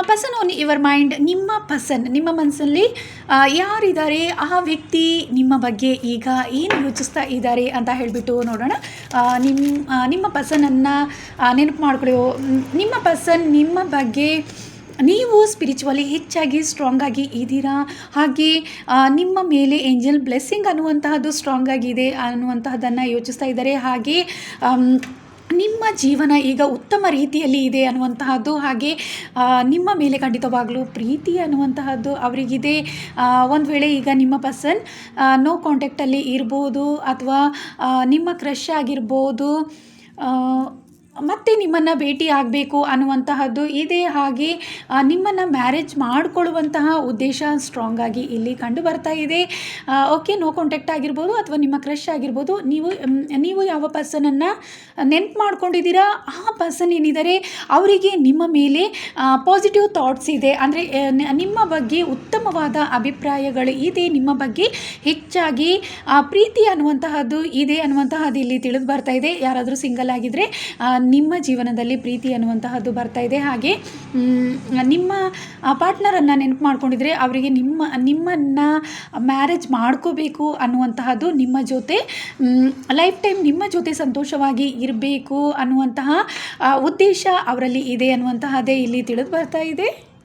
Person on your mind, ನಿಮ್ಮ ಮನಸ್ಸಲ್ಲಿ ಯಾರಿದ್ದಾರೆ, ಆ ವ್ಯಕ್ತಿ ನಿಮ್ಮ ಬಗ್ಗೆ ಈಗ ಏನು ಯೋಚಿಸ್ತಾ ಇದ್ದಾರೆ ಅಂತ ಹೇಳಿಬಿಟ್ಟು ನೋಡೋಣ. ನಿಮ್ಮ ಪರ್ಸನನ್ನು ನೆನಪು ಮಾಡ್ಕೊಳ್ಳೋ, ನಿಮ್ಮ ಪರ್ಸನ್ ನಿಮ್ಮ ಬಗ್ಗೆ, ನೀವು ಸ್ಪಿರಿಚುವಲಿ ಹೆಚ್ಚಾಗಿ ಸ್ಟ್ರಾಂಗ್ ಆಗಿ ಇದ್ದೀರಾ, ಹಾಗೆ ನಿಮ್ಮ ಮೇಲೆ ಏಂಜಲ್ ಬ್ಲೆಸ್ಸಿಂಗ್ ಅನ್ನುವಂತಹದ್ದು ಸ್ಟ್ರಾಂಗ್ ಆಗಿದೆ ಅನ್ನುವಂತಹದ್ದನ್ನು ಯೋಚಿಸ್ತಾ ಇದ್ದಾರೆ. ಹಾಗೆ ನಿಮ್ಮ ಜೀವನ ಈಗ ಉತ್ತಮ ರೀತಿಯಲ್ಲಿ ಇದೆ ಅನ್ನುವಂತಹದ್ದು, ಹಾಗೆ ನಿಮ್ಮ ಮೇಲೆ ಖಂಡಿತವಾಗಲೂ ಪ್ರೀತಿ ಅನ್ನುವಂತಹದ್ದು ಅವರಿಗಿದೆ. ಒಂದು ವೇಳೆ ಈಗ ನಿಮ್ಮ ಪರ್ಸನ್ ನೋ ಕಾಂಟ್ಯಾಕ್ಟಲ್ಲಿ ಇರ್ಬೋದು, ಅಥವಾ ನಿಮ್ಮ ಕ್ರಶ್ ಆಗಿರ್ಬೋದು, ಮತ್ತು ನಿಮ್ಮನ್ನು ಭೇಟಿ ಆಗಬೇಕು ಅನ್ನುವಂತಹದ್ದು ಇದೆ. ಹಾಗೆ ನಿಮ್ಮನ್ನು ಮ್ಯಾರೇಜ್ ಮಾಡಿಕೊಳ್ಳುವಂತಹ ಉದ್ದೇಶ ಸ್ಟ್ರಾಂಗ್ ಆಗಿ ಇಲ್ಲಿ ಕಂಡು ಬರ್ತಾ ಇದೆ. ಓಕೆ, ನೋ ಕಾಂಟ್ಯಾಕ್ಟ್ ಆಗಿರ್ಬೋದು ಅಥವಾ ನಿಮ್ಮ ಕ್ರಶ್ ಆಗಿರ್ಬೋದು, ನೀವು ಯಾವ ಪರ್ಸನನ್ನು ನೆನ್ಪು ಮಾಡ್ಕೊಂಡಿದ್ದೀರಾ, ಆ ಪರ್ಸನ್ ಏನಿದ್ದಾರೆ ಅವರಿಗೆ ನಿಮ್ಮ ಮೇಲೆ ಪಾಸಿಟಿವ್ ಥಾಟ್ಸ್ ಇದೆ. ಅಂದರೆ ನಿಮ್ಮ ಬಗ್ಗೆ ಉತ್ತಮವಾದ ಅಭಿಪ್ರಾಯಗಳು ಇದೆ, ನಿಮ್ಮ ಬಗ್ಗೆ ಹೆಚ್ಚಾಗಿ ಪ್ರೀತಿ ಅನ್ನುವಂತಹದ್ದು ಇದೆ ಅನ್ನುವಂತಹದ್ದು ಇಲ್ಲಿ ತಿಳಿದು ಬರ್ತಾ ಇದೆ. ಯಾರಾದರೂ ಸಿಂಗಲ್ ಆಗಿದ್ದರೆ ನಿಮ್ಮ ಜೀವನದಲ್ಲಿ ಪ್ರೀತಿ ಅನ್ನುವಂತಹದ್ದು ಬರ್ತಾ ಇದೆ. ಹಾಗೆ ನಿಮ್ಮ ಪಾರ್ಟ್ನರನ್ನು ನೆನಪು ಮಾಡ್ಕೊಂಡಿದ್ರೆ ಅವರಿಗೆ ನಿಮ್ಮನ್ನು ಮ್ಯಾರೇಜ್ ಮಾಡ್ಕೋಬೇಕು ಅನ್ನುವಂತಹದ್ದು, ನಿಮ್ಮ ಜೊತೆ ಲೈಫ್ ಟೈಮ್ ನಿಮ್ಮ ಜೊತೆ ಸಂತೋಷವಾಗಿ ಇರಬೇಕು ಅನ್ನುವಂತಹ ಉದ್ದೇಶ ಅವರಲ್ಲಿ ಇದೆ ಅನ್ನುವಂತಹದ್ದೇ ಇಲ್ಲಿ ತಿಳಿದು ಬರ್ತಾ ಇದೆ.